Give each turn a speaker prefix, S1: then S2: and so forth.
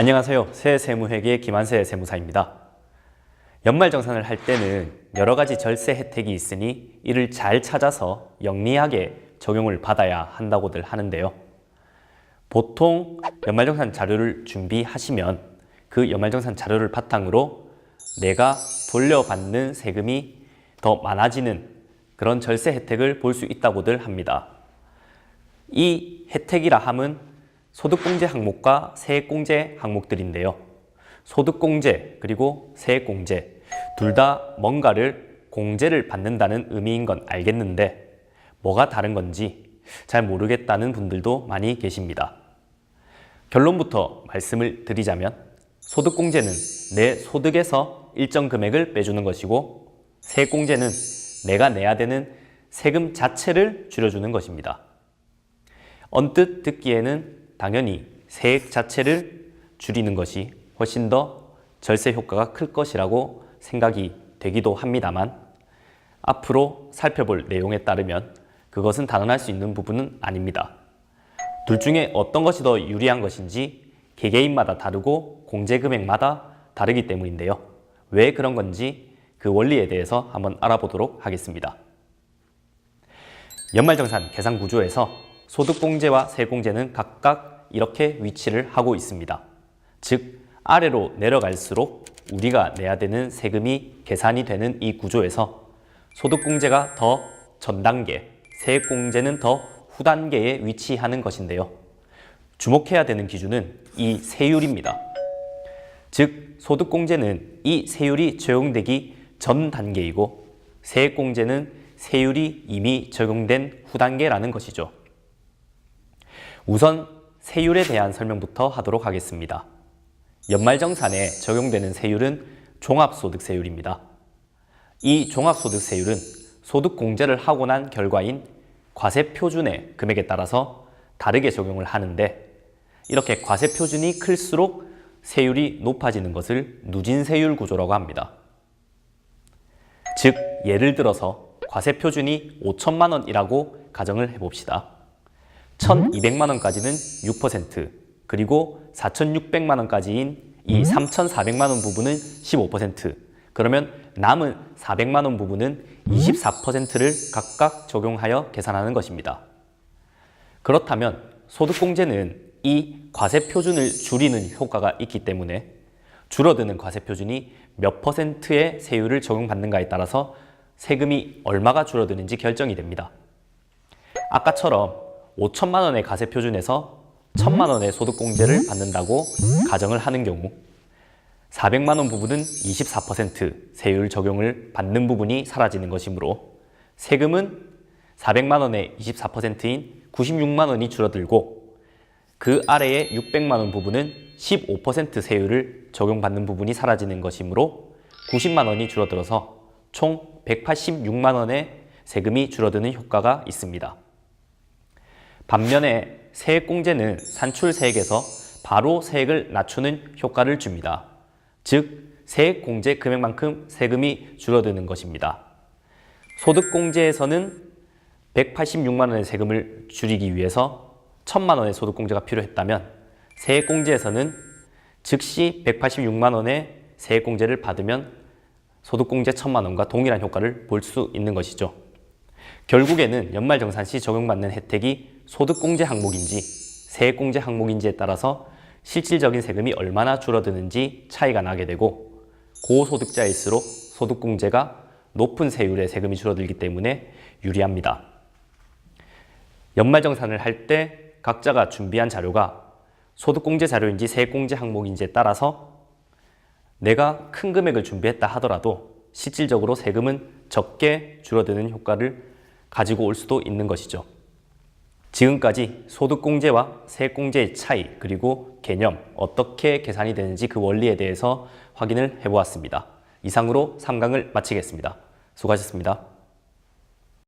S1: 안녕하세요. 새해세무회계 김한세 세무사입니다. 연말정산을 할 때는 여러 가지 절세 혜택이 있으니 이를 잘 찾아서 영리하게 적용을 받아야 한다고들 하는데요. 보통 연말정산 자료를 준비하시면 그 연말정산 자료를 바탕으로 내가 돌려받는 세금이 더 많아지는 그런 절세 혜택을 볼 수 있다고들 합니다. 이 혜택이라 함은 소득공제 항목과 세액공제 항목들인데요. 소득공제 그리고 세액공제 둘 다 뭔가를 공제를 받는다는 의미인 건 알겠는데 뭐가 다른 건지 잘 모르겠다는 분들도 많이 계십니다. 결론부터 말씀을 드리자면 소득공제는 내 소득에서 일정 금액을 빼주는 것이고 세액공제는 내가 내야 되는 세금 자체를 줄여주는 것입니다. 언뜻 듣기에는 당연히 세액 자체를 줄이는 것이 훨씬 더 절세 효과가 클 것이라고 생각이 되기도 합니다만 앞으로 살펴볼 내용에 따르면 그것은 단언할 수 있는 부분은 아닙니다. 둘 중에 어떤 것이 더 유리한 것인지 개개인마다 다르고 공제 금액마다 다르기 때문인데요. 왜 그런 건지 그 원리에 대해서 한번 알아보도록 하겠습니다. 연말정산 계산 구조에서 소득공제와 세액공제는 각각 이렇게 위치를 하고 있습니다. 즉, 아래로 내려갈수록 우리가 내야 되는 세금이 계산이 되는 이 구조에서 소득공제가 더 전단계, 세액공제는 더 후단계에 위치하는 것인데요. 주목해야 되는 기준은 이 세율입니다. 즉, 소득공제는 이 세율이 적용되기 전 단계이고 세액공제는 세율이 이미 적용된 후단계라는 것이죠. 우선 세율에 대한 설명부터 하도록 하겠습니다. 연말정산에 적용되는 세율은 종합소득세율입니다. 이 종합소득세율은 소득공제를 하고 난 결과인 과세표준의 금액에 따라서 다르게 적용을 하는데 이렇게 과세표준이 클수록 세율이 높아지는 것을 누진세율 구조라고 합니다. 즉, 예를 들어서 과세표준이 5천만 원이라고 가정을 해봅시다. 1,200만 원까지는 6%, 그리고 4,600만 원까지인 이 3,400만 원 부분은 15%, 그러면 남은 400만 원 부분은 24%를 각각 적용하여 계산하는 것입니다. 그렇다면 소득공제는 이 과세표준을 줄이는 효과가 있기 때문에 줄어드는 과세표준이 몇 %의 세율을 적용받는가에 따라서 세금이 얼마가 줄어드는지 결정이 됩니다. 아까처럼 5천만 원의 과세표준에서 1,000만 원의 소득공제를 받는다고 가정을 하는 경우 400만 원 부분은 24% 세율 적용을 받는 부분이 사라지는 것이므로 세금은 400만 원의 24%인 96만 원이 줄어들고 그 아래의 600만 원 부분은 15% 세율을 적용받는 부분이 사라지는 것이므로 90만 원이 줄어들어서 총 186만 원의 세금이 줄어드는 효과가 있습니다. 반면에 세액공제는 산출세액에서 바로 세액을 낮추는 효과를 줍니다. 즉, 세액공제 금액만큼 세금이 줄어드는 것입니다. 소득공제에서는 186만 원의 세금을 줄이기 위해서 1,000만 원의 소득공제가 필요했다면 세액공제에서는 즉시 186만 원의 세액공제를 받으면 소득공제 1,000만 원과 동일한 효과를 볼 수 있는 것이죠. 결국에는 연말정산 시 적용받는 혜택이 소득공제 항목인지 세액공제 항목인지에 따라서 실질적인 세금이 얼마나 줄어드는지 차이가 나게 되고 고소득자일수록 소득공제가 높은 세율의 세금이 줄어들기 때문에 유리합니다. 연말정산을 할 때 각자가 준비한 자료가 소득공제 자료인지 세액공제 항목인지에 따라서 내가 큰 금액을 준비했다 하더라도 실질적으로 세금은 적게 줄어드는 효과를 가지고 올 수도 있는 것이죠. 지금까지 소득공제와 세액공제의 차이 그리고 개념, 어떻게 계산이 되는지 그 원리에 대해서 확인을 해보았습니다. 이상으로 3강을 마치겠습니다. 수고하셨습니다.